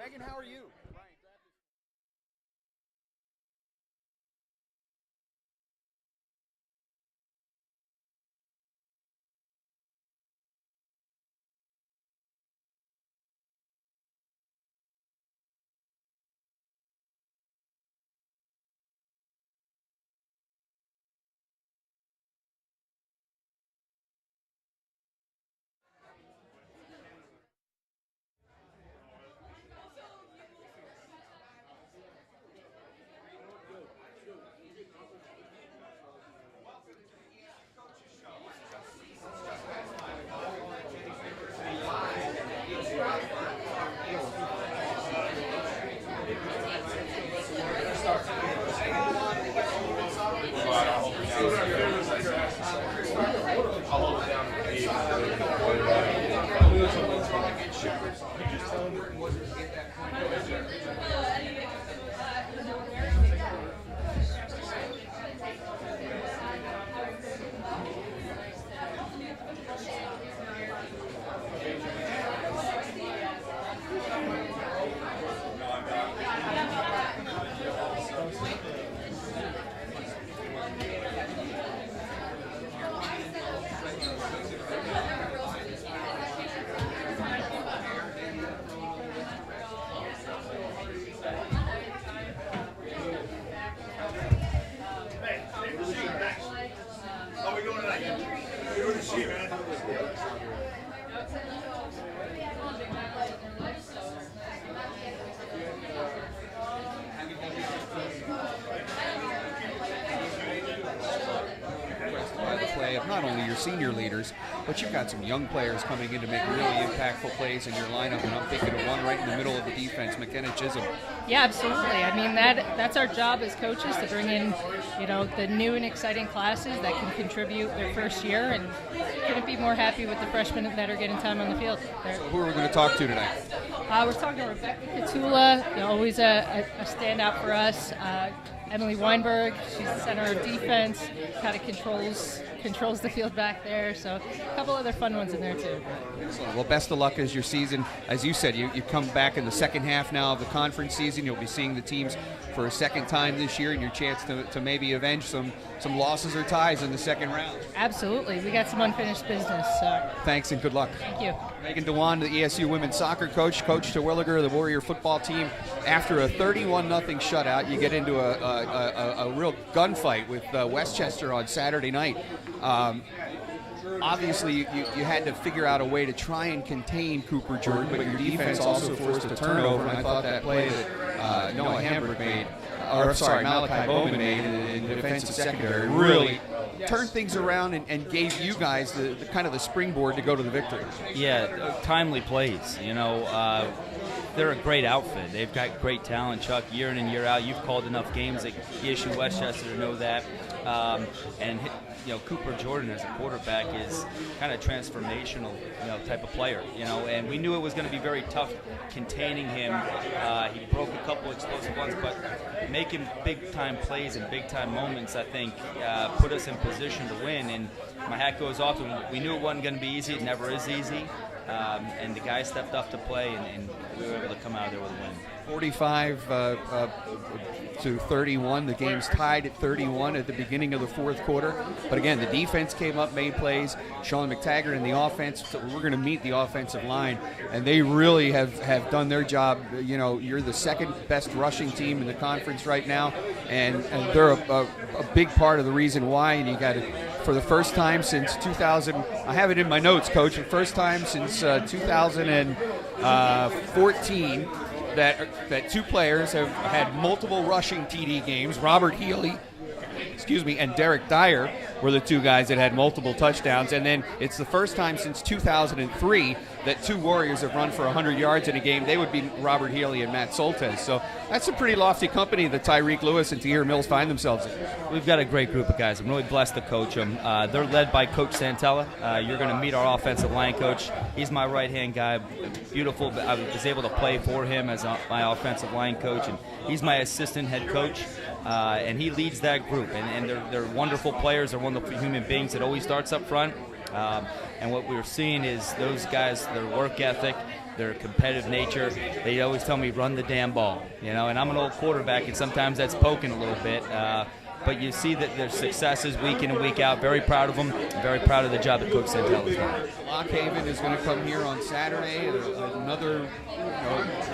Meagan, how are you? Not only your senior leaders, but you've got some young players coming in to make really impactful plays in your lineup, and I'm thinking of one right in the middle of the defense, McKenna Chisholm. Yeah, absolutely. I mean, that's our job as coaches, to bring in, the new and exciting classes that can contribute their first year, and couldn't be more happy with the freshmen that are getting time on the field. So who are we going to talk to tonight? We're talking to Rebecca Kotula, always a standout for us. Emily Wineburg, she's the center of defense, kind of controls the field back there. So a couple other fun ones in there too. Excellent. Well, best of luck as your season. As you said, you come back in the second half now of the conference season. You'll be seeing the teams for a second time this year, and your chance to maybe avenge some losses or ties in the second round. Absolutely. We got some unfinished business. So. Thanks and good luck. Thank you. Meagan DeWan, the ESU women's soccer coach, Coach Terwilliger, the Warrior football team. After a 31-0 shutout, you get into a real gunfight with Westchester on Saturday night. Obviously, you had to figure out a way to try and contain Cooper Jordan, but your defense also forced a turnover, and I thought that play that Noah Hamburg made, Malachi Bowman made in the defensive secondary really turned things around and gave you guys the kind of the springboard to go to the victory. Yeah, timely plays. They're a great outfit. They've got great talent, Chuck, year in and year out. You've called enough games at ESU Westchester to know that. Cooper Jordan as a quarterback is kind of transformational, type of player, and we knew it was going to be very tough containing him. He broke a couple explosive ones, but making big-time plays and big-time moments, I think, put us in position to win, and my hat goes off to him. We knew it wasn't going to be easy. It never is easy, and the guys stepped up to play, and we were able to come out of there with a win. 45 to 31. The game's tied at 31 at the beginning of the fourth quarter. But again, the defense came up, made plays. Sean McTaggart and the offense. So we're going to meet the offensive line, and they really have done their job. You're the second best rushing team in the conference right now, and they're a big part of the reason why. And you got it for the first time since 2000. I have it in my notes, Coach. The first time since 2014. That two players have had multiple rushing TD games. Robert Healy, and Derek Dyer were the two guys that had multiple touchdowns. And then it's the first time since 2003 that two Warriors have run for 100 yards in a game. They would be Robert Healy and Matt Soltesz. So that's a pretty lofty company that Tyreek Lewis and Tahir Mills find themselves in. We've got a great group of guys. I'm really blessed to coach them. They're led by Coach Santella. You're going to meet our offensive line coach. He's my right-hand guy. Beautiful. I was able to play for him as my offensive line coach, and he's my assistant head coach. And he leads that group, and they're wonderful players. They're wonderful human beings. It always starts up front. And what we're seeing is those guys, their work ethic, their competitive nature. They always tell me, run the damn ball, you know, and I'm an old quarterback, and sometimes that's poking a little bit. But you see that their successes week in and week out. Very proud of them. Very proud of the job that Coach Santel has done. Lockhaven is going to come here on Saturday. Another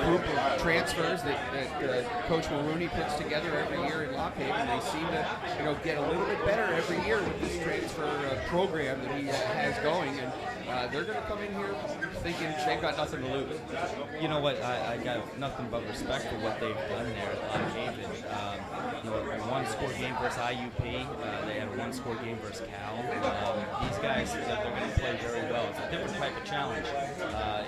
group of transfers that Coach Maroney puts together every year in Lockhaven. They seem to get a little bit better every year with this transfer program that he has going. And they're going to come in here thinking they've got nothing to lose. You know what? I got nothing but respect for what they've done there at Lockhaven. A one-score game versus IUP. They had a one-score game versus Cal. These guys, they're going to play very well. It's a different type of challenge.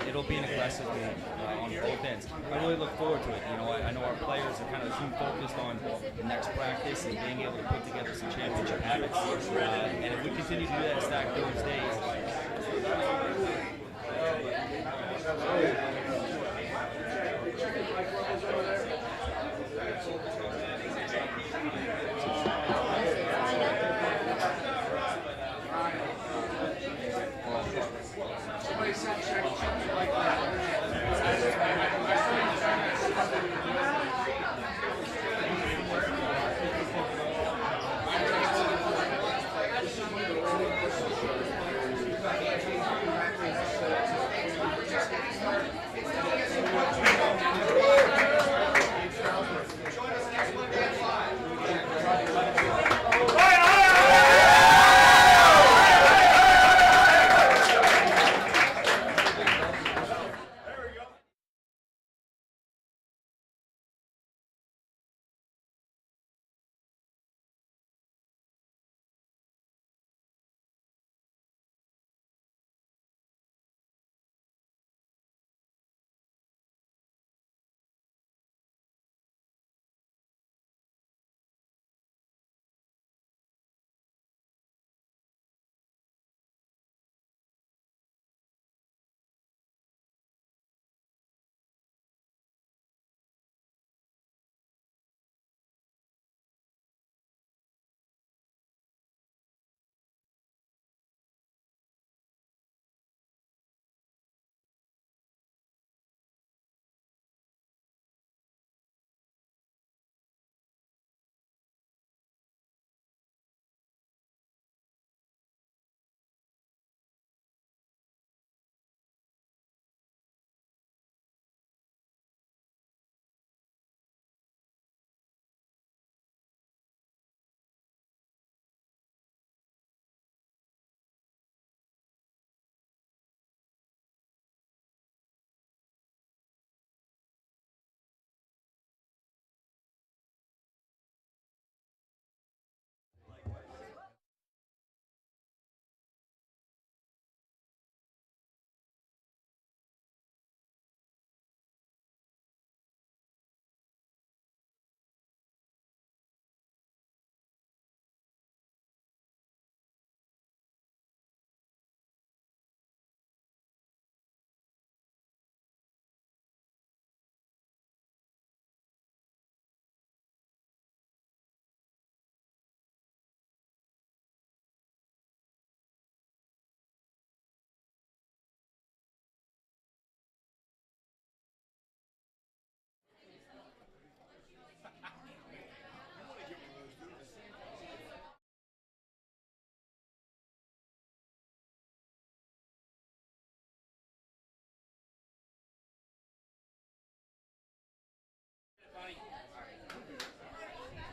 It'll be an aggressive game on both ends. I really look forward to it. I know our players are kind of too focused on the next practice and being able to put together some championship habits. And if we continue to do that and stack those days,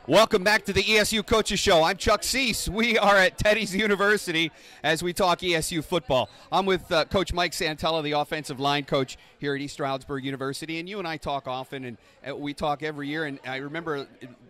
Welcome back to the ESU Coaches Show. I'm Chuck Seese. We are at Teddy's University as we talk ESU football. I'm with Coach Mike Santella, the offensive line coach here at East Stroudsburg University. And you and I talk often, and we talk every year. And I remember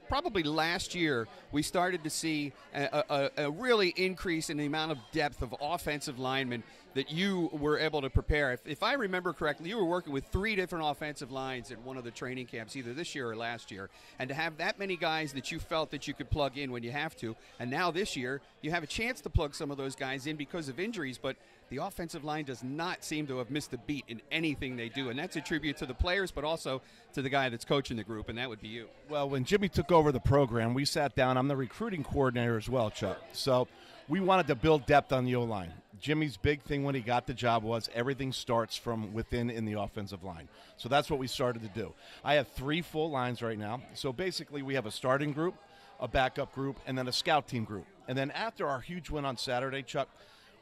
probably last year we started to see a really increase in the amount of depth of offensive linemen that you were able to prepare. If I remember correctly, you were working with 3 different offensive lines at one of the training camps, either this year or last year. And to have that many guys that you felt that you could plug in when you have to, and now this year you have a chance to plug some of those guys in because of injuries, but the offensive line does not seem to have missed a beat in anything they do, and that's a tribute to the players, but also to the guy that's coaching the group, and that would be you. Well, when Jimmy took over the program, we sat down. I'm the recruiting coordinator as well, Chuck. So we wanted to build depth on the O-line. Jimmy's big thing when he got the job was everything starts from within in the offensive line. So that's what we started to do. I have 3 full lines right now. So basically we have a starting group, a backup group, and then a scout team group. And then after our huge win on Saturday, Chuck,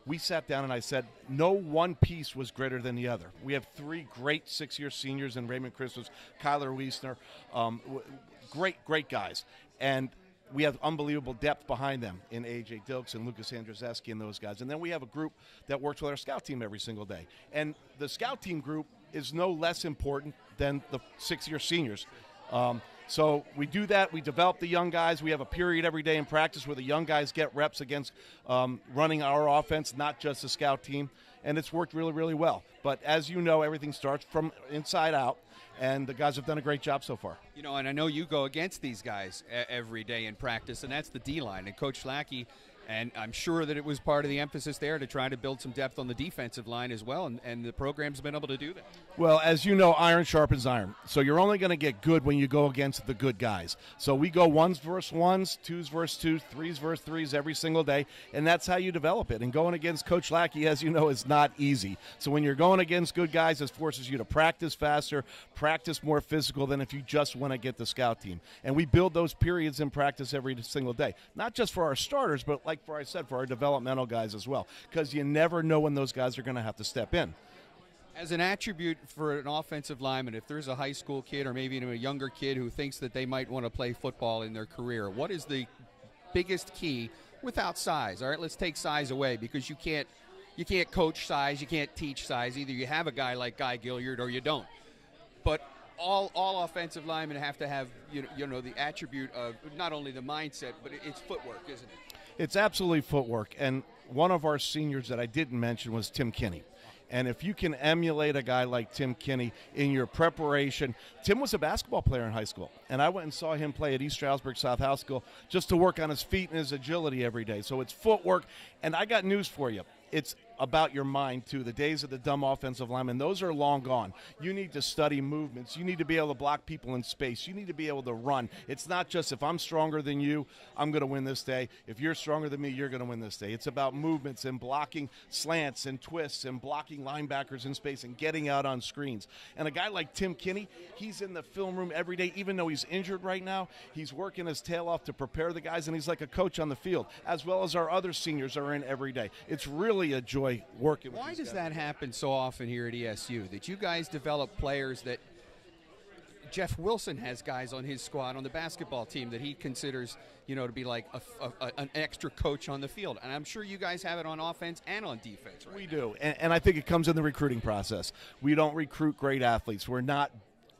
we sat down and I said, no one piece was greater than the other. We have 3 great 6-year seniors in Raymond Christmas, Kyler Wiesner, great guys. And we have unbelievable depth behind them in A.J. Dilks and Lucas Andrzejewski and those guys. And then we have a group that works with our scout team every single day. And the scout team group is no less important than the 6-year seniors. So we do that. We develop the young guys. We have a period every day in practice where the young guys get reps against running our offense, not just the scout team. And it's worked really, really well. But as you know, everything starts from inside out, and the guys have done a great job so far. You know, and I know you go against these guys every day in practice, and that's the D-line. And Coach Lackey, and I'm sure that it was part of the emphasis there to try to build some depth on the defensive line as well, and the program's been able to do that. Well, as you know, iron sharpens iron. So you're only going to get good when you go against the good guys. So we go 1s versus 1s, 2s versus 2s, 3s versus 3s every single day, and that's how you develop it. And going against Coach Lackey, as you know, is not easy. So when you're going against good guys, it forces you to practice faster, practice more physical than if you just want to get the scout team. And we build those periods in practice every single day, not just for our starters, but like I said, for our developmental guys as well, because you never know when those guys are going to have to step in. As an attribute for an offensive lineman, if there's a high school kid or maybe even a younger kid who thinks that they might want to play football in their career, what is the biggest key without size? All right, let's take size away, because you can't coach size, you can't teach size. Either you have a guy like Guy Gilliard or you don't. But all offensive linemen have to have you know the attribute of not only the mindset, but it's footwork, isn't it? It's absolutely footwork. And one of our seniors that I didn't mention was Tim Kinney. And if you can emulate a guy like Tim Kinney in your preparation, Tim was a basketball player in high school. And I went and saw him play at East Stroudsburg South High School just to work on his feet and his agility every day. So it's footwork. And I got news for you. It's about your mind, too. The days of the dumb offensive lineman, those are long gone. You need to study movements. You need to be able to block people in space. You need to be able to run. It's not just if I'm stronger than you, I'm going to win this day. If you're stronger than me, you're going to win this day. It's about movements and blocking slants and twists and blocking linebackers in space and getting out on screens. And a guy like Tim Kinney, he's in the film room every day. Even though he's injured right now, he's working his tail off to prepare the guys, and he's like a coach on the field, as well as our other seniors are in every day. It's really a joy working with Why these does guys. that happen so often here at ESU, that you guys develop players that Jeff Wilson has guys on his squad on the basketball team that he considers, to be like an extra coach on the field. And I'm sure you guys have it on offense and on defense, right? We do, and I think it comes in the recruiting process. We don't recruit great athletes. We're not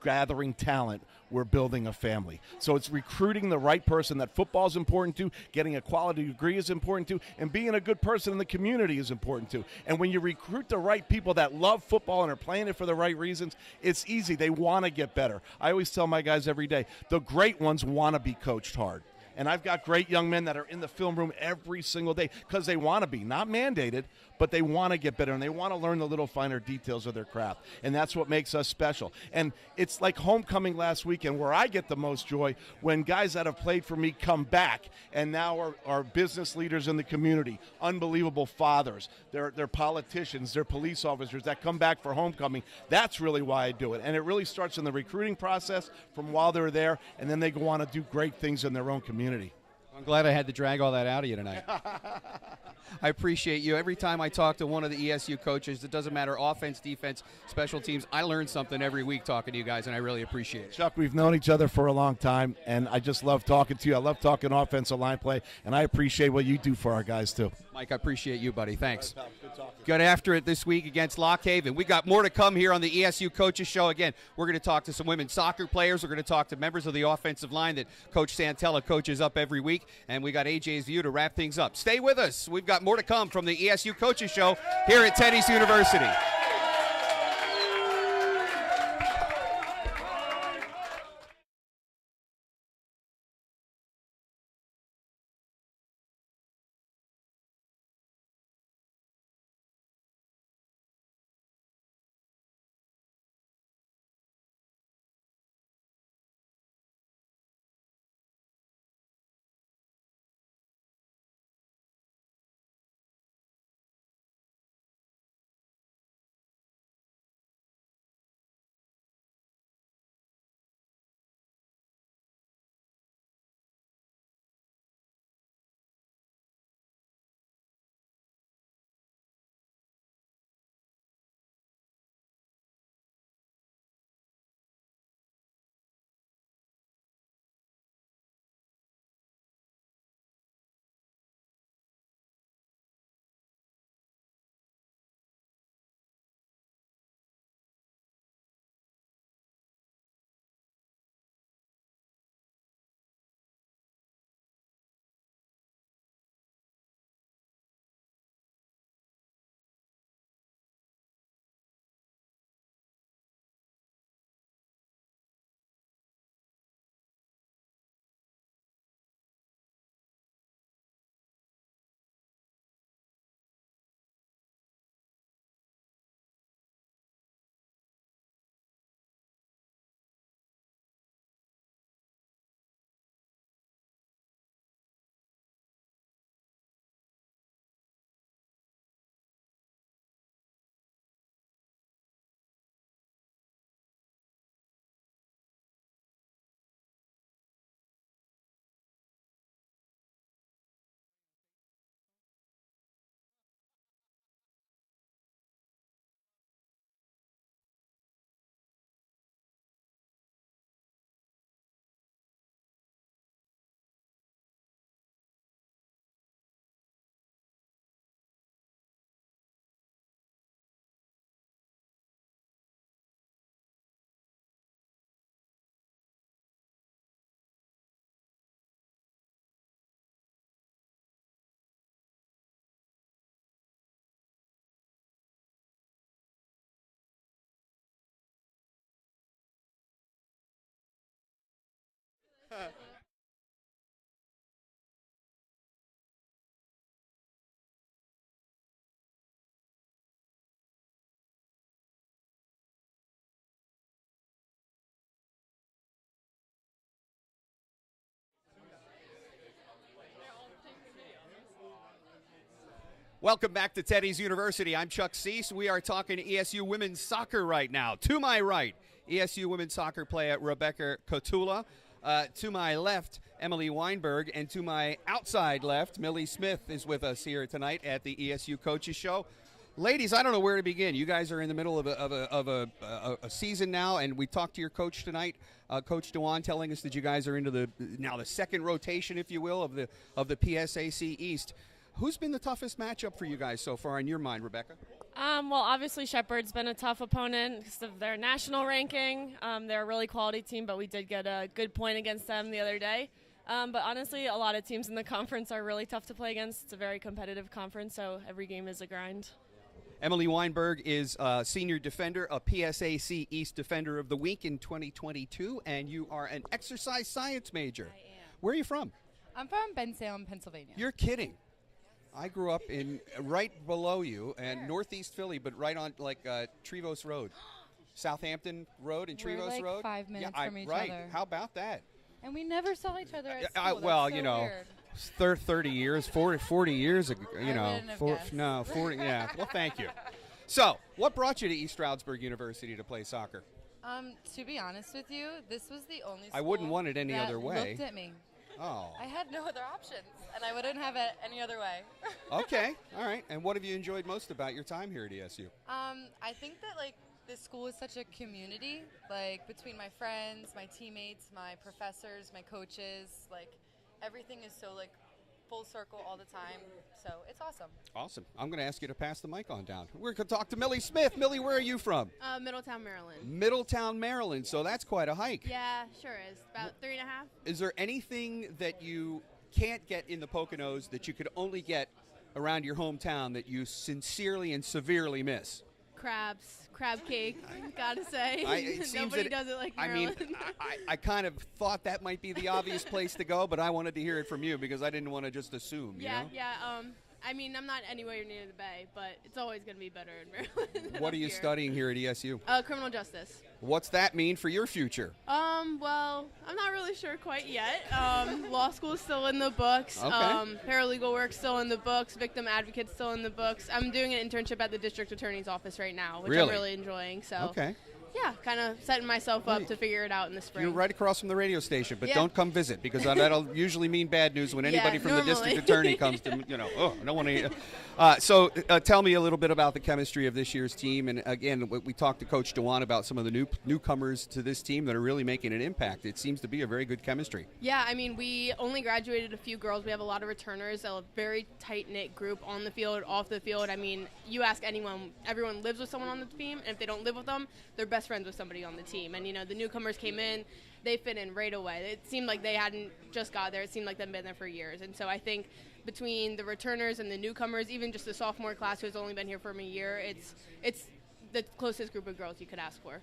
gathering talent, we're building a family. So it's recruiting the right person that football is important to, getting a quality degree is important to, and being a good person in the community is important to. And when you recruit the right people that love football and are playing it for the right reasons, it's easy. They want to get better. I always tell my guys every day, the great ones want to be coached hard. And I've got great young men that are in the film room every single day because they want to be, not mandated, but they want to get better and they want to learn the little finer details of their craft. And that's what makes us special. And it's like homecoming last weekend where I get the most joy when guys that have played for me come back and now are business leaders in the community, unbelievable fathers. They're politicians, they're police officers that come back for homecoming. That's really why I do it. And it really starts in the recruiting process from while they're there, and then they go on to do great things in their own community. I'm glad I had to drag all that out of you tonight. I appreciate you. Every time I talk to one of the ESU coaches, it doesn't matter offense, defense, special teams, I learn something every week talking to you guys, and I really appreciate it. Chuck, we've known each other for a long time, and I just love talking to you. I love talking offensive line play, and I appreciate what you do for our guys, too. Mike, I appreciate you, buddy. Thanks. All right, pal. Good talking. Got after it this week against Lock Haven. We got more to come here on the ESU Coaches Show. Again, we're going to talk to some women's soccer players. We're going to talk to members of the offensive line that Coach Santella coaches up every week, and we got AJ's View to wrap things up. Stay with us. We've got more to come from the ESU Coaches Show here at Tennis University. Welcome back to Teddy's University. I'm Chuck Seese. We are talking ESU women's soccer right now. To my right, ESU women's soccer player Rebecca Kotula. To my left, Emily Wineburg. And to my outside left, Millie Smith is with us here tonight at the ESU Coaches Show. Ladies, I don't know where to begin. You guys are in the middle of a season now, and we talked to your coach tonight, Coach DeWan, telling us that you guys are into the second rotation, if you will, of the PSAC East. Who's been the toughest matchup for you guys so far in your mind, Rebecca? Well, obviously Shepherd's been a tough opponent because of their national ranking. They're a really quality team, but we did get a good point against them the other day. But honestly, a lot of teams in the conference are really tough to play against. It's a very competitive conference, so every game is a grind. Emily Wineburg is a senior defender, a PSAC East Defender of the Week in 2022, and you are an exercise science major. I am. Where are you from? I'm from Bensalem, Pennsylvania. You're kidding. I grew up in right below you and northeast Philly, but right on Trevose Road, Southampton Road and We're Trevose like Road. 5 minutes from each right. other. How about that? And we never saw each other at school. Well, That's so weird. 30 years, 40 years ago, I wouldn't have guessed. 40. Yeah. Well, thank you. So, what brought you to East Stroudsburg University to play soccer? To be honest with you, this was the only school I wouldn't want it any that other way. looked at me. Oh. I had no other options, and I wouldn't have it any other way. Okay. All right. And what have you enjoyed most about your time here at ESU? I think that this school is such a community, between my friends, my teammates, my professors, my coaches, everything is so full circle all the time. So it's awesome. Awesome. I'm going to ask you to pass the mic on down. We're going to talk to Millie Smith. Millie, where are you from? Middletown, Maryland. Middletown, Maryland. So that's quite a hike. Yeah, sure is. About 3.5. Is there anything that you can't get in the Poconos that you could only get around your hometown that you sincerely and severely miss? Crabs, crab cake, gotta say. It seems Nobody that- does it like Maryland. I kind of thought that might be the obvious place to go, but I wanted to hear it from you because I didn't want to just assume, you know? I mean, I'm not anywhere near the Bay, but it's always going to be better in Maryland. What are you studying here at ESU? Criminal justice. What's that mean for your future? Well, I'm not really sure quite yet. Law school is still in the books. Okay. Paralegal work still in the books. Victim advocate still in the books. I'm doing an internship at the district attorney's office right now, which I'm really enjoying. So. Okay. Yeah, kind of setting myself up to figure it out in the spring. You're right across from the radio station, but Yeah. don't come visit because that'll usually mean bad news when anybody from the district attorney comes to, I don't want to. So tell me a little bit about the chemistry of this year's team. And again, we talked to Coach DeWan about some of the newcomers to this team that are really making an impact. It seems to be a very good chemistry. Yeah, I mean, we only graduated a few girls. We have a lot of returners, a very tight-knit group on the field, off the field. I mean, you ask anyone, everyone lives with someone on the team, and if they don't live with them, they're best friends with somebody on the team. And, the newcomers came in, they fit in right away. It seemed like they hadn't just got there. It seemed like they'd been there for years. And so I think between the returners and the newcomers, even just the sophomore class who has only been here for a year, it's the closest group of girls you could ask for.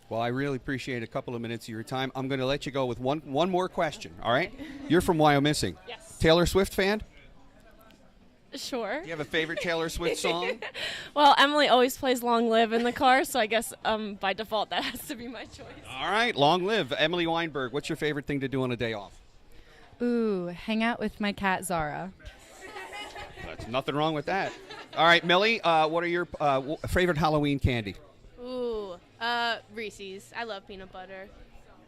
Well, I really appreciate a couple of minutes of your time. I'm going to let you go with one more question, all right? You're from Wyomissing. Yes. Taylor Swift fan? Sure. Do you have a favorite Taylor Swift song? Well, Emily always plays Long Live in the car, so I guess by default that has to be my choice. All right, long live. Emily Wineburg, what's your favorite thing to do on a day off? Ooh, hang out with my cat Zara. That's nothing wrong with that. All right, Millie, what are your favorite Halloween candy? Ooh, Reese's. I love peanut butter.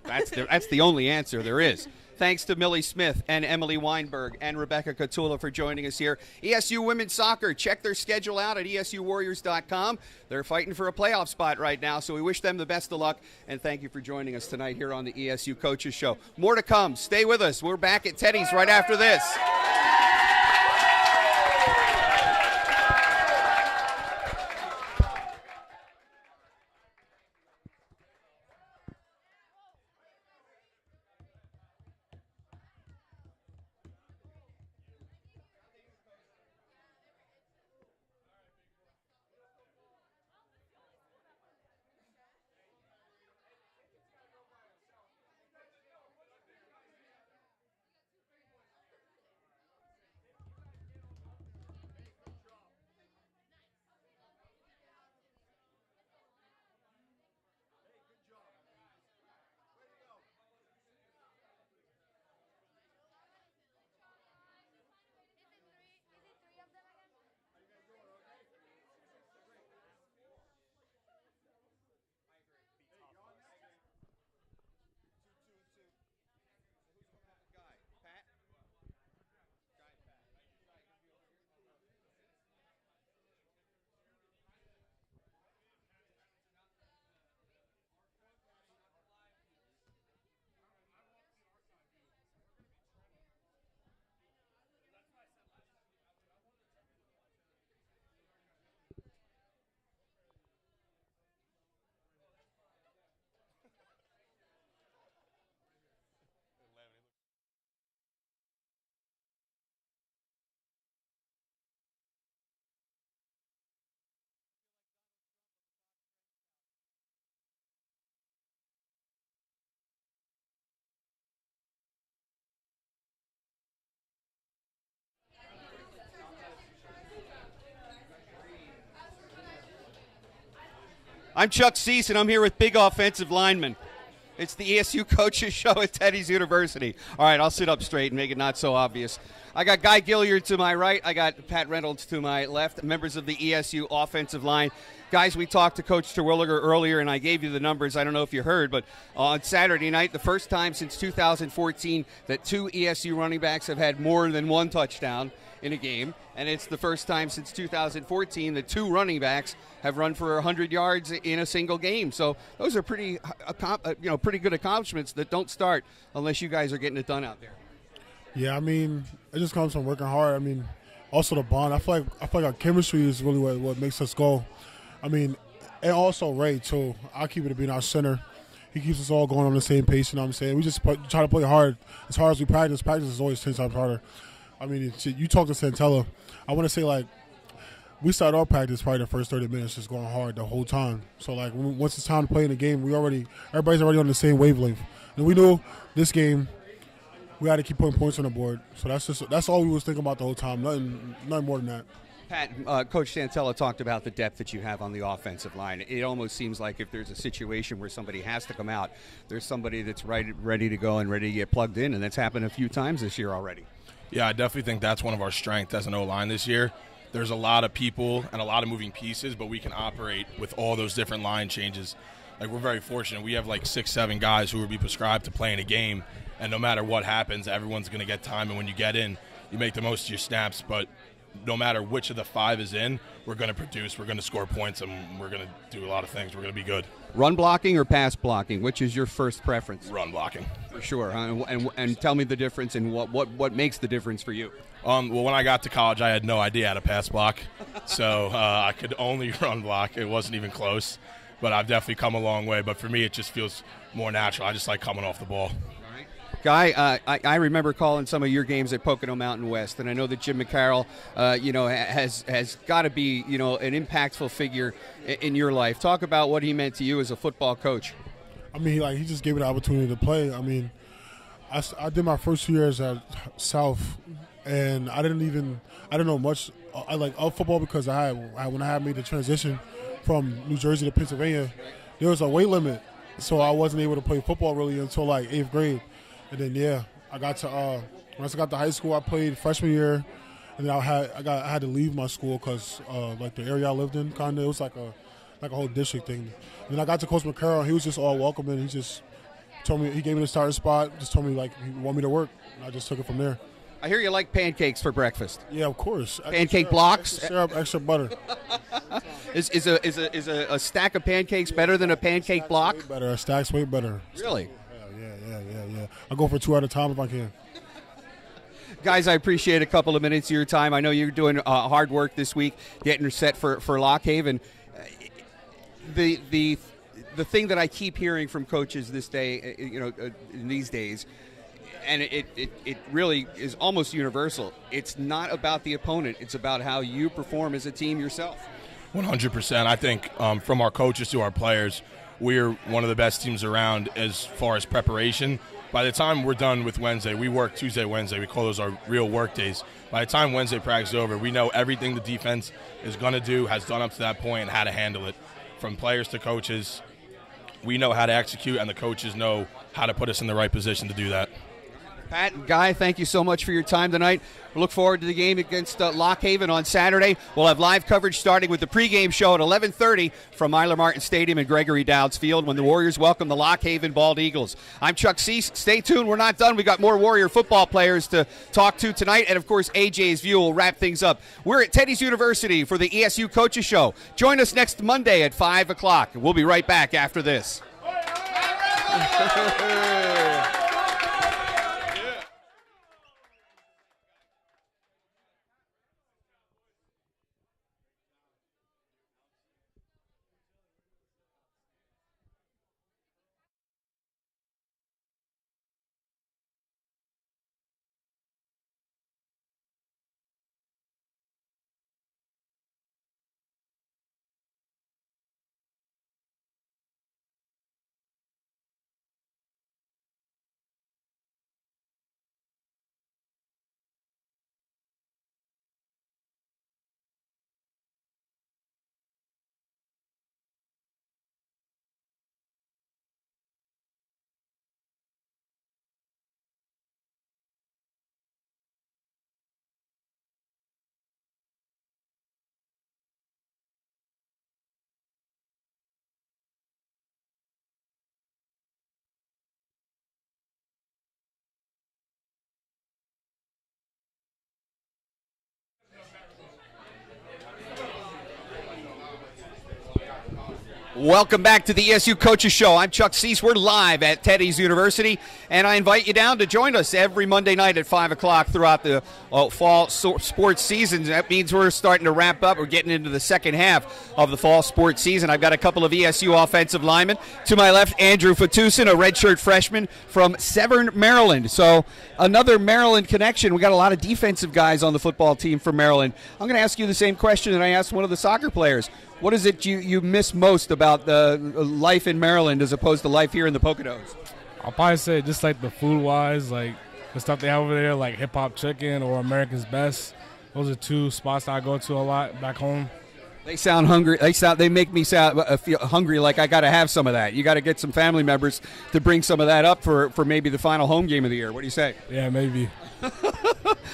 That's the only answer there is. Thanks to Millie Smith and Emily Wineburg and Rebecca Kotula for joining us here. ESU Women's Soccer, check their schedule out at ESUWarriors.com. They're fighting for a playoff spot right now, so we wish them the best of luck. And thank you for joining us tonight here on the ESU Coaches Show. More to come. Stay with us. We're back at Teddy's right after this. I'm Chuck Seese, and I'm here with big offensive linemen. It's the ESU Coaches Show at Teddy's University. All right, I'll sit up straight and make it not so obvious. I got Guy Gilliard to my right. I got Pat Reynolds to my left, members of the ESU offensive line. Guys, we talked to Coach Terwilliger earlier, and I gave you the numbers. I don't know if you heard, but on Saturday night, the first time since 2014 that 2 ESU running backs have had more than 1 touchdown in a game, and it's the first time since 2014 that 2 running backs have run for 100 yards in a single game. So those are pretty good accomplishments that don't start unless you guys are getting it done out there. Yeah, I mean, it just comes from working hard. I mean, also the bond. I feel like our chemistry is really what makes us go. I mean, and also Ray too. I keep it to being our center. He keeps us all going on the same pace. You know what I'm saying? We just try to play hard as we practice. Practice is always 10 times harder. I mean, you talk to Santella. I want to say, like, we start our practice probably the first 30 minutes just going hard the whole time. So, like, once it's time to play in the game, everybody's already on the same wavelength. And we knew this game we had to keep putting points on the board. So that's all we was thinking about the whole time. Nothing more than that. Pat, Coach Santella talked about the depth that you have on the offensive line. It almost seems like if there's a situation where somebody has to come out, there's somebody that's ready to go and ready to get plugged in, and that's happened a few times this year already. Yeah, I definitely think that's one of our strengths as an O-line this year. There's a lot of people and a lot of moving pieces, but we can operate with all those different line changes. Like, we're very fortunate. We have like 6-7 guys who will be prescribed to play in a game, and no matter what happens, everyone's going to get time, and when you get in, you make the most of your snaps. But no matter which of the 5 is in, we're going to produce, we're going to score points, and we're going to do a lot of things. We're going to be good. Run blocking or pass blocking, which is your first preference? Run blocking. For sure. And tell me the difference and what makes the difference for you. Well, when I got to college, I had no idea how to pass block, so I could only run block. It wasn't even close, but I've definitely come a long way. But for me, it just feels more natural. I just like coming off the ball. Guy, I remember calling some of your games at Pocono Mountain West, and I know that Jim McCarroll, has got to be, an impactful figure in your life. Talk about what he meant to you as a football coach. I mean, he just gave me the opportunity to play. I mean, I did my first 2 years at South, and I didn't know much. I of football because when I made the transition from New Jersey to Pennsylvania, there was a weight limit, so I wasn't able to play football really until like 8th grade. And then I got to once I got to high school, I played freshman year, and then I had to leave my school because like the area I lived in, kind of, it was like a whole district thing. And then I got to Coach McCarroll, he was just all welcoming. He just told me, he gave me the starting spot, just told me like he wanted me to work, and I just took it from there. I hear you like pancakes for breakfast. Yeah, of course. Pancake blocks, extra syrup, extra butter. Is a stack of pancakes better than a pancake block? Way better. A stack's way better. Really? Yeah. I go for 2 at a time if I can. Guys, I appreciate a couple of minutes of your time. I know you're doing hard work this week, getting set for Lock Haven. The thing that I keep hearing from coaches this day, in these days, and it really is almost universal. It's not about the opponent. It's about how you perform as a team yourself. 100%. I think from our coaches to our players, we're one of the best teams around as far as preparation. By the time we're done with Wednesday, we work Tuesday, Wednesday. We call those our real work days. By the time Wednesday practice is over, we know everything the defense is going to do, has done up to that point, and how to handle it. From players to coaches, we know how to execute, and the coaches know how to put us in the right position to do that. Pat and Guy, thank you so much for your time tonight. We look forward to the game against Lock Haven on Saturday. We'll have live coverage starting with the pregame show at 11:30 from Myler Martin Stadium and Gregory Dowds Field when the Warriors welcome the Lock Haven Bald Eagles. I'm Chuck Seese. Stay tuned. We're not done. We got more Warrior football players to talk to tonight, and of course AJ's View will wrap things up. We're at Teddy's University for the ESU Coaches Show. Join us next Monday at 5 o'clock. We'll be right back after this. Welcome back to the ESU Coaches Show. I'm Chuck Seese. We're live at Teddy's University, and I invite you down to join us every Monday night at 5 o'clock throughout the fall sports season. That means we're starting to wrap up. We're getting into the second half of the fall sports season. I've got a couple of ESU offensive linemen. To my left, Andrew Fatusin, a redshirt freshman from Severn, Maryland. So another Maryland connection. We got a lot of defensive guys on the football team from Maryland. I'm going to ask you the same question that I asked one of the soccer players. What is it you miss most about the life in Maryland as opposed to life here in the Poconos? I'll probably say just like the food-wise, like the stuff they have over there, like Hip Hop Chicken or America's Best. Those are two spots that I go to a lot back home. They sound hungry. They make me feel hungry. Like I got to have some of that. You got to get some family members to bring some of that up for maybe the final home game of the year. What do you say? Yeah, maybe.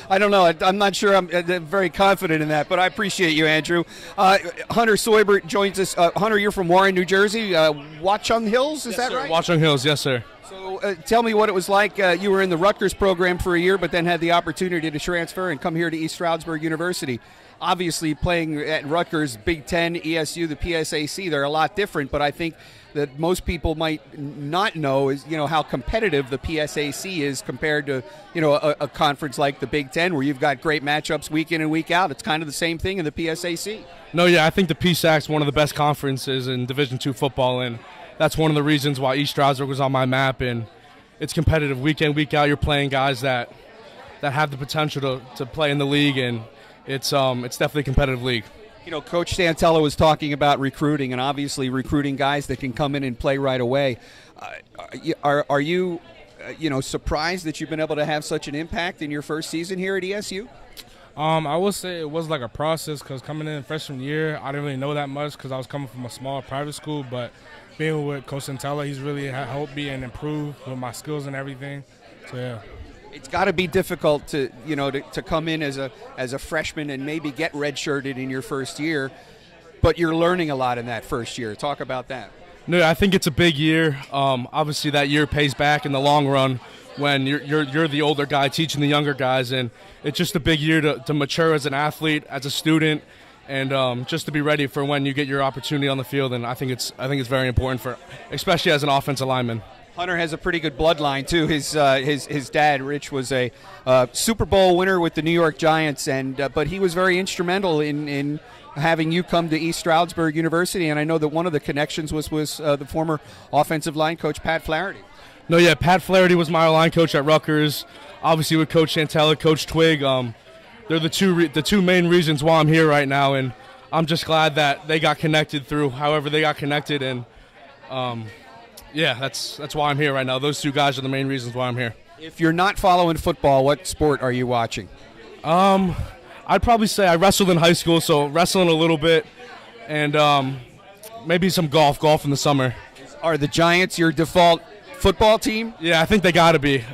I don't know. I'm not sure. I'm very confident in that, but I appreciate you, Andrew. Hunter Soybert joins us. Hunter, you're from Warren, New Jersey. Watchung Hills, is yes, that sir. right? Watchung Hills, yes, sir. So tell me what it was like. You were in the Rutgers program for a year, but then had the opportunity to transfer and come here to East Stroudsburg University. Obviously, playing at Rutgers, Big Ten, ESU, the PSAC, they're a lot different, but I think that most people might not know is, how competitive the PSAC is compared to, a conference like the Big Ten where you've got great matchups week in and week out. It's kind of the same thing in the PSAC. No, yeah, I think the PSAC is one of the best conferences in Division II football, and that's one of the reasons why East Stroudsburg was on my map, and it's competitive week in, week out. You're playing guys that have the potential to play in the league, and it's definitely a competitive league. Coach Santella was talking about recruiting, and obviously recruiting guys that can come in and play right away. Are you, surprised that you've been able to have such an impact in your first season here at ESU? I would say it was like a process because coming in freshman year, I didn't really know that much because I was coming from a small private school. But being with Coach Santella, he's really helped me and improve with my skills and everything. So yeah. It's got to be difficult to come in as a freshman and maybe get redshirted in your first year, but you're learning a lot in that first year. Talk about that. No, I think it's a big year. Obviously, that year pays back in the long run when you're the older guy teaching the younger guys, and it's just a big year to mature as an athlete, as a student, and just to be ready for when you get your opportunity on the field. And I think it's very important especially as an offensive lineman. Hunter has a pretty good bloodline too. His dad, Rich, was a Super Bowl winner with the New York Giants, but he was very instrumental in having you come to East Stroudsburg University. And I know that one of the connections was the former offensive line coach Pat Flaherty. No, yeah, Pat Flaherty was my line coach at Rutgers. Obviously with Coach Santella, Coach Twig. They're the two main reasons why I'm here right now, and I'm just glad that they got connected through however they got connected, and yeah, that's why I'm here right now. Those two guys are the main reasons why I'm here. If you're not following football, what sport are you watching? I'd probably say I wrestled in high school, so wrestling a little bit, and maybe some golf in the summer. Are the Giants your default football team? Yeah, I think they got to be.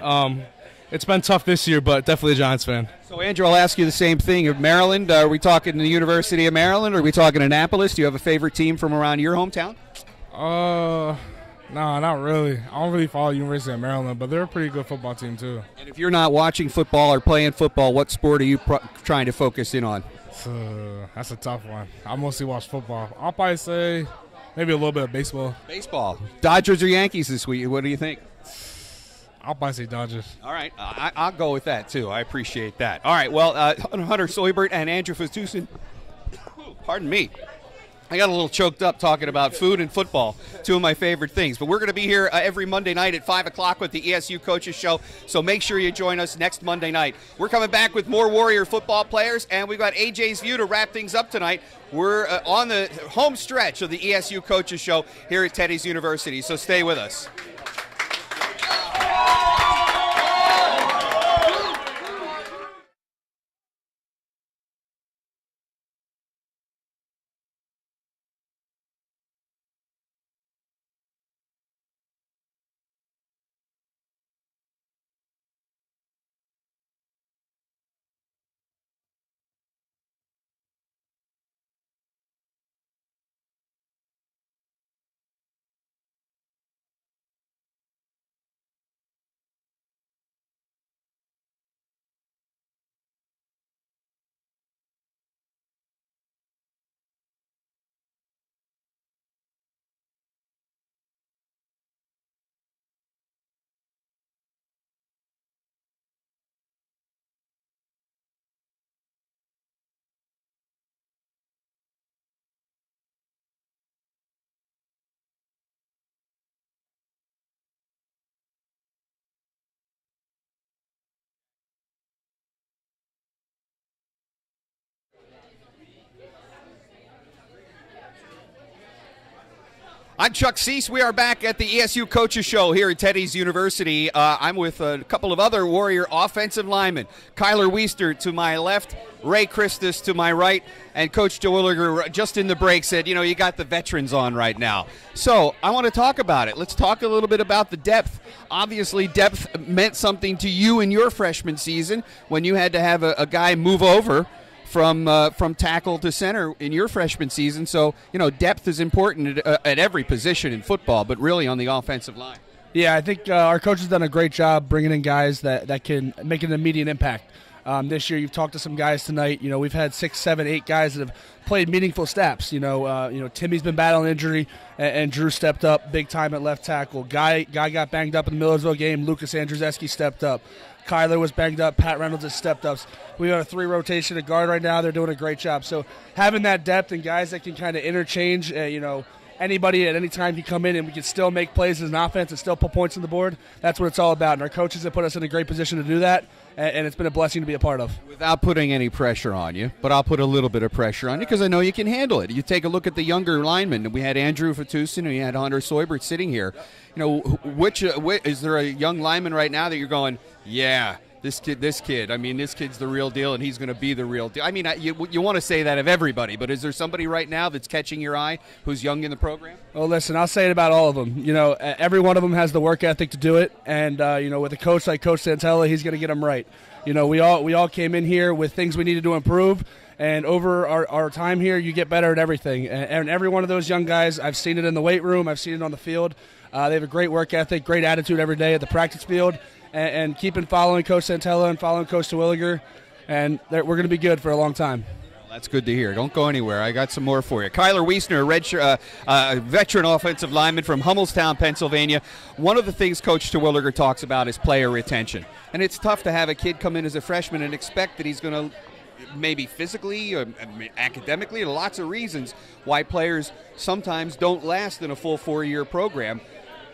It's been tough this year, but definitely a Giants fan. So, Andrew, I'll ask you the same thing. Of Maryland, are we talking the University of Maryland, or are we talking Annapolis? Do you have a favorite team from around your hometown? No, not really. I don't really follow University of Maryland, but they're a pretty good football team too. And if you're not watching football or playing football, what sport are you trying to focus in on? That's a tough one. I mostly watch football. I'll probably say maybe a little bit of baseball. Baseball. Dodgers or Yankees this week? What do you think? I'll probably say Dodgers. All right. I'll go with that, too. I appreciate that. All right. Well, Hunter Soybert and Andrew Fatusin, pardon me. I got a little choked up talking about food and football, two of my favorite things. But we're going to be here every Monday night at 5 o'clock with the ESU Coaches Show, so make sure you join us next Monday night. We're coming back with more Warrior football players, and we've got AJ's View to wrap things up tonight. We're on the home stretch of the ESU Coaches Show here at Teddy's University, so stay with us. I'm Chuck Seese. We are back at the ESU Coaches Show here at Teddy's University. I'm with a couple of other Warrior offensive linemen. Kyler Weister to my left, Ray Christus to my right, and Coach Terwilliger just in the break said, you got the veterans on right now. So I want to talk about it. Let's talk a little bit about the depth. Obviously, depth meant something to you in your freshman season when you had to have a guy move over from tackle to center in your freshman season. So, depth is important at every position in football, but really on the offensive line. Yeah, I think our coach has done a great job bringing in guys that can make an immediate impact. This year, you've talked to some guys tonight. We've had 6, 7, 8 guys that have played meaningful snaps. Timmy's been battling injury, and Drew stepped up big time at left tackle. Guy got banged up in the Millersville game. Lucas Andrzejewski stepped up. Kyler was banged up. Pat Reynolds has stepped up. We got a 3 rotation at guard right now. They're doing a great job. So having that depth and guys that can kind of interchange, anybody at any time can come in and we can still make plays as an offense and still put points on the board. That's what it's all about. And our coaches have put us in a great position to do that, and it's been a blessing to be a part of. Without putting any pressure on you, but I'll put a little bit of pressure on you because I know you can handle it. You take a look at the younger linemen. We had Andrew Fatusin and we had Hunter Soybert sitting here. Which is there a young lineman right now that you're going, yeah, this kid, I mean, this kid's the real deal, and he's going to be the real deal. I mean, you want to say that of everybody, but is there somebody right now that's catching your eye who's young in the program? Well, listen, I'll say it about all of them. Every one of them has the work ethic to do it, and, with a coach like Coach Santella, he's going to get them right. We all came in here with things we needed to improve, and over our time here, you get better at everything. And every one of those young guys, I've seen it in the weight room, I've seen it on the field. They have a great work ethic, great attitude every day at the practice field. And keeping following Coach Santella and following Coach Terwilliger, and we're going to be good for a long time. That's good to hear. Don't go anywhere. I got some more for you. Kyler Weister, a veteran offensive lineman from Hummelstown, Pennsylvania. One of the things Coach Terwilliger talks about is player retention. And it's tough to have a kid come in as a freshman and expect that he's going to maybe physically or academically, lots of reasons why players sometimes don't last in a full 4-year program.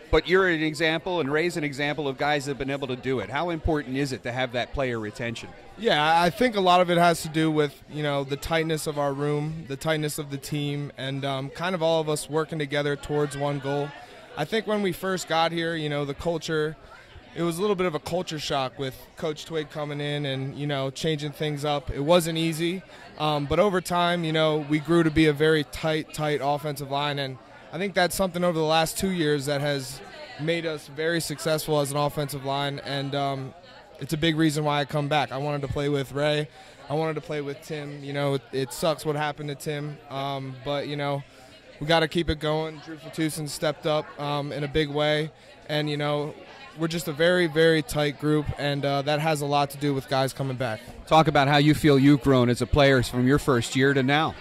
But you're an example, and Ray's an example of guys that have been able to do it. How important is it to have that player retention? Yeah, I think a lot of it has to do with, the tightness of our room, the tightness of the team, and kind of all of us working together towards one goal. I think when we first got here, the culture, it was a little bit of a culture shock with Coach Twig coming in and, changing things up. It wasn't easy, but over time, we grew to be a very tight offensive line, and I think that's something over the last 2 years that has made us very successful as an offensive line, and it's a big reason why I come back. I wanted to play with Ray. I wanted to play with Tim. It sucks what happened to Tim, but, we got to keep it going. Drew Fatusin stepped up in a big way, and, we're just a very, very tight group, and that has a lot to do with guys coming back. Talk about how you feel you've grown as a player from your first year to now.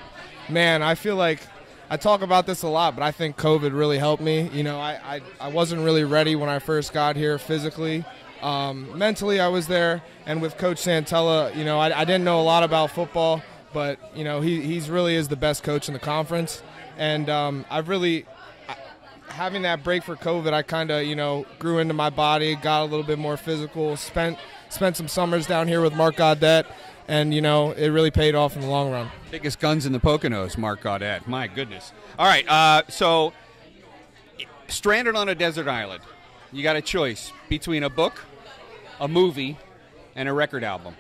Man, I feel like I talk about this a lot, but I think COVID really helped me. I wasn't really ready when I first got here physically. Mentally, I was there, and with Coach Santella, I didn't know a lot about football, but, he's really is the best coach in the conference. And having that break for COVID, I kind of, grew into my body, got a little bit more physical, spent some summers down here with Mark Gaudet, and, it really paid off in the long run. Biggest guns in the Poconos, Mark Gaudet. My goodness. All right, so stranded on a desert island, you got a choice between a book, a movie, and a record album.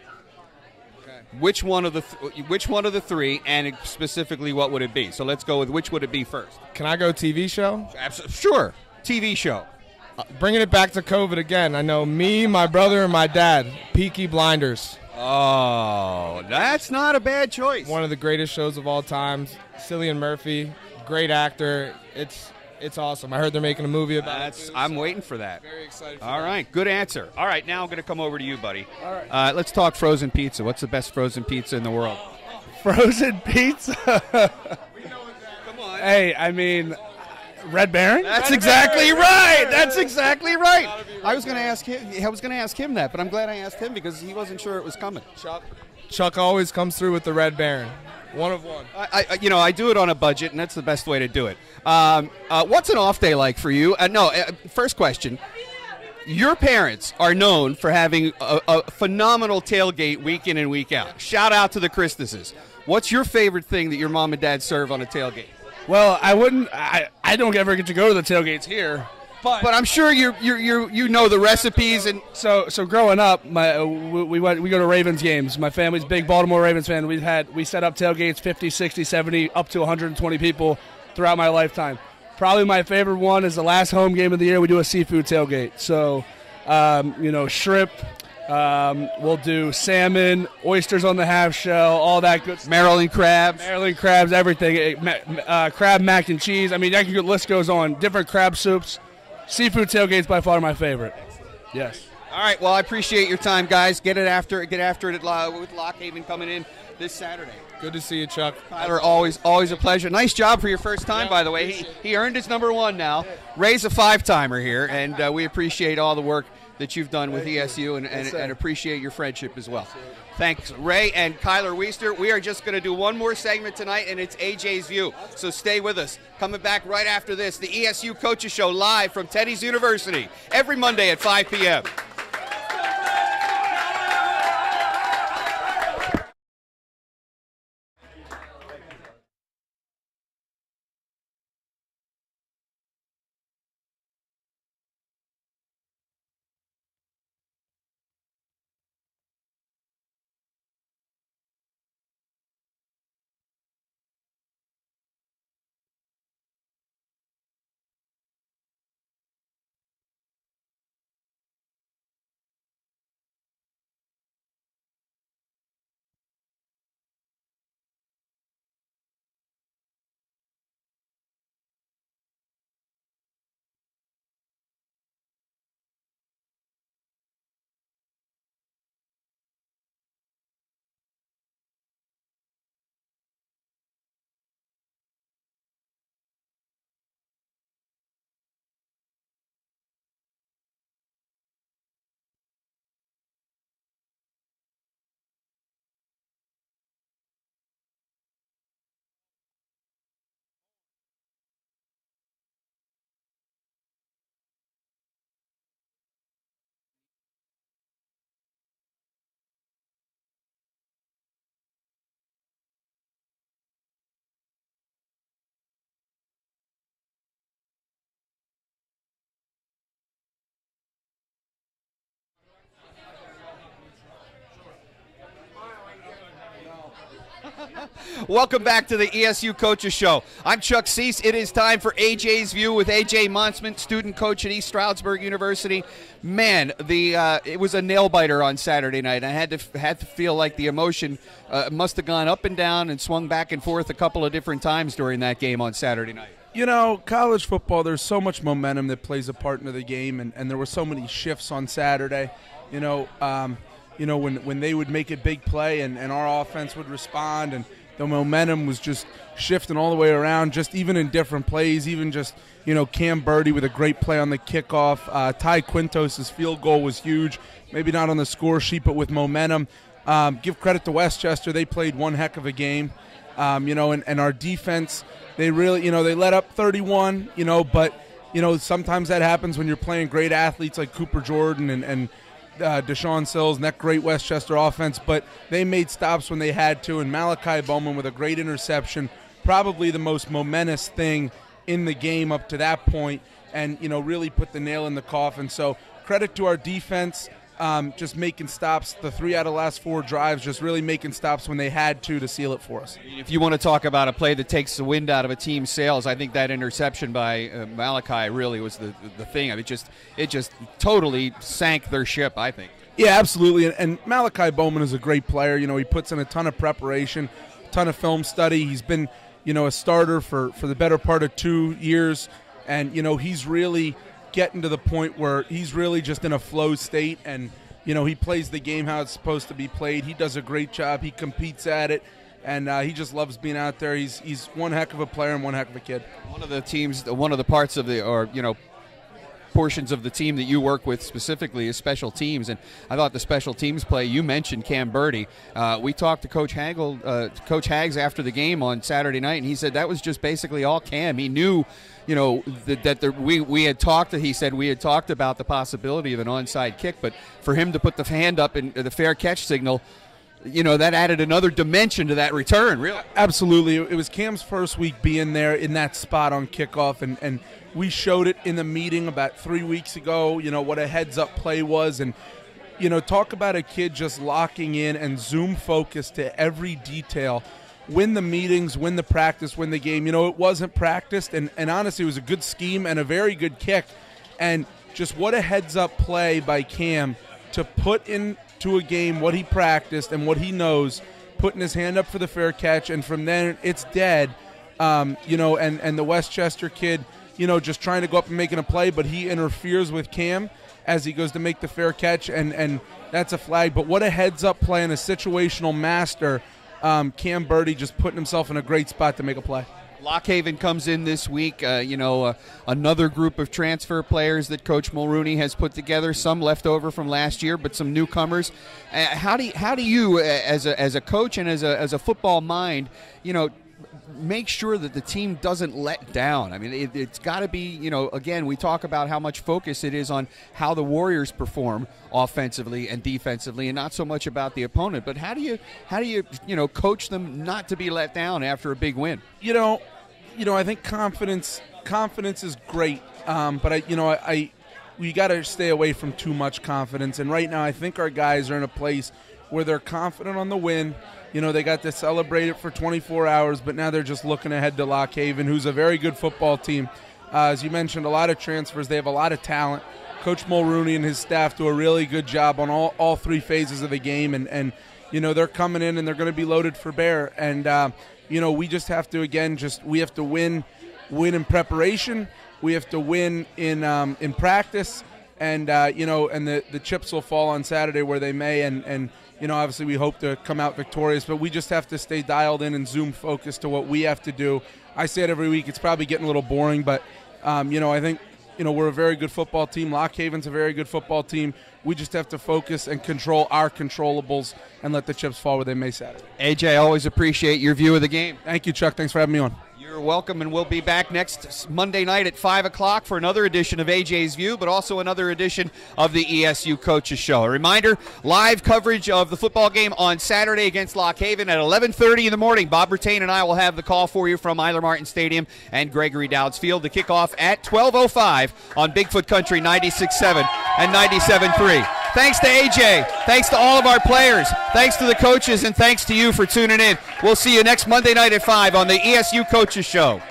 Okay. Which one of the three, and specifically what would it be? So let's go with which would it be first. Can I go TV show? Sure, TV show. Bringing it back to COVID again, I know me, my brother, and my dad, Peaky Blinders. Oh, that's not a bad choice. One of the greatest shows of all time. Cillian Murphy, great actor. It's awesome. I heard they're making a movie about it. I'm waiting for that. Very excited for All that. right, good answer. All right, now I'm going to come over to you, buddy. All right. Let's talk frozen pizza. What's the best frozen pizza in the world? Frozen pizza? Come on. Hey, I mean, Red Baron? That's exactly right. That's exactly right. I was going to ask him that, but I'm glad I asked him because he wasn't sure it was coming. Chuck always comes through with the Red Baron. One of one. I do it on a budget, and that's the best way to do it. What's an off day like for you? First question. Your parents are known for having a phenomenal tailgate week in and week out. Shout out to the Christuses. What's your favorite thing that your mom and dad serve on a tailgate? Well, I wouldn't. I don't ever get to go to the tailgates here. But I'm sure you know the recipes. And so growing up, we go to Ravens games. My family's a big Baltimore Ravens fan. We set up tailgates 50, 60, 70, up to 120 people throughout my lifetime. Probably my favorite one is the last home game of the year. We do a seafood tailgate. So, shrimp. We'll do salmon, oysters on the half shell, all that good stuff. Maryland crabs, everything. Crab mac and cheese. I mean, the list goes on. Different crab soups. Seafood tailgate's by far my favorite. Yes. All right. Well, I appreciate your time, guys. Get after it with Lockhaven coming in this Saturday. Good to see you, Chuck. Tyler, always a pleasure. Nice job for your first time, by the way. He earned his number 1 now. Ray's a 5-timer here, and we appreciate all the work that you've done with ESU and appreciate your friendship as well. Thanks, Ray and Kyler Weister. We are just going to do one more segment tonight, and it's AJ's View. So stay with us. Coming back right after this, the ESU Coaches Show live from Teddy's University every Monday at 5 p.m. Welcome back to the ESU Coaches Show. I'm Chuck Seese. It is time for AJ's View with AJ Monsman, student coach at East Stroudsburg University. Man, it was a nail-biter on Saturday night. I had to feel like the emotion must have gone up and down and swung back and forth a couple of different times during that game on Saturday night. You know, college football, there's so much momentum that plays a part into the game, and there were so many shifts on Saturday. When they would make a big play and our offense would respond, and the momentum was just shifting all the way around, just even in different plays, even just, Cam Birdie with a great play on the kickoff. Ty Quintos' field goal was huge, maybe not on the score sheet, but with momentum. Give credit to Westchester. They played one heck of a game, and our defense, they really, they let up 31, but, sometimes that happens when you're playing great athletes like Cooper Jordan and Deshaun Sills and that great Westchester offense, but they made stops when they had to, and Malachi Bowman with a great interception, probably the most momentous thing in the game up to that point, and really put the nail in the coffin. So credit to our defense, just making stops. The 3 out of the last 4 drives, just really making stops when they had to seal it for us. If you want to talk about a play that takes the wind out of a team's sails, I think that interception by Malachi really was the thing. I mean, it just totally sank their ship, I think. Yeah, absolutely. And Malachi Bowman is a great player. He puts in a ton of preparation, a ton of film study. He's been, a starter for the better part of 2 years, and he's really getting to the point where he's really just in a flow state, and he plays the game how it's supposed to be played. He does a great job. He competes at it, and he just loves being out there. He's one heck of a player and one heck of a kid. One of the parts of portions of the team that you work with specifically is special teams, and I thought the special teams play, you mentioned Cam Birdie. We talked to Coach Hags after the game on Saturday night, and he said that was just basically all Cam. He knew we had talked. He said we had talked about the possibility of an onside kick, but for him to put the hand up and the fair catch signal, that added another dimension to that return, really. Absolutely. It was Cam's first week being there in that spot on kickoff, and we showed it in the meeting about 3 weeks ago, what a heads-up play was. And, talk about a kid just locking in and zoom focus to every detail. Win the meetings, win the practice, win the game. It wasn't practiced, and honestly, it was a good scheme and a very good kick. And just what a heads-up play by Cam to put into a game what he practiced and what he knows, putting his hand up for the fair catch, and from then it's dead. And the Westchester kid, just trying to go up and making a play, but he interferes with Cam as he goes to make the fair catch, and that's a flag. But what a heads-up play and a situational master. Cam Birdie just putting himself in a great spot to make a play. Lock Haven comes in this week, another group of transfer players that Coach Mulrooney has put together, some left over from last year, but some newcomers. How do you, as a coach and as a football mind, make sure that the team doesn't let down? I mean, it's got to be, again, we talk about how much focus it is on how the Warriors perform offensively and defensively, and not so much about the opponent. But how do you coach them not to be let down after a big win? I think confidence is great, but we got to stay away from too much confidence. And right now, I think our guys are in a place where they're confident on the win. They got to celebrate it for 24 hours, but now they're just looking ahead to Lock Haven, who's a very good football team. As you mentioned, a lot of transfers. They have a lot of talent. Coach Mulrooney and his staff do a really good job on all three phases of the game, and they're coming in and they're going to be loaded for bear. And we just have to, again, we have to win in preparation. We have to win in practice, and the chips will fall on Saturday where they may, and obviously we hope to come out victorious, but we just have to stay dialed in and zoom focused to what we have to do. I say it every week. It's probably getting a little boring, but I think we're a very good football team. Lock Haven's a very good football team. We just have to focus and control our controllables and let the chips fall where they may Saturday. AJ, I always appreciate your view of the game. Thank you, Chuck. Thanks for having me on. You're welcome, and we'll be back next Monday night at 5 o'clock for another edition of AJ's View, but also another edition of the ESU Coaches Show. A reminder, live coverage of the football game on Saturday against Lock Haven at 11:30 in the morning. Bob Bertain and I will have the call for you from Eiler Martin Stadium and Gregory Dowds Field. The kickoff at 12:05 on Bigfoot Country 96.7 and 97.3. Thanks to AJ. Thanks to all of our players. Thanks to the coaches, and thanks to you for tuning in. We'll see you next Monday night at 5 on the ESU Coaches Show.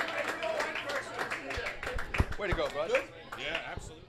Way to go, bud. Yeah, absolutely.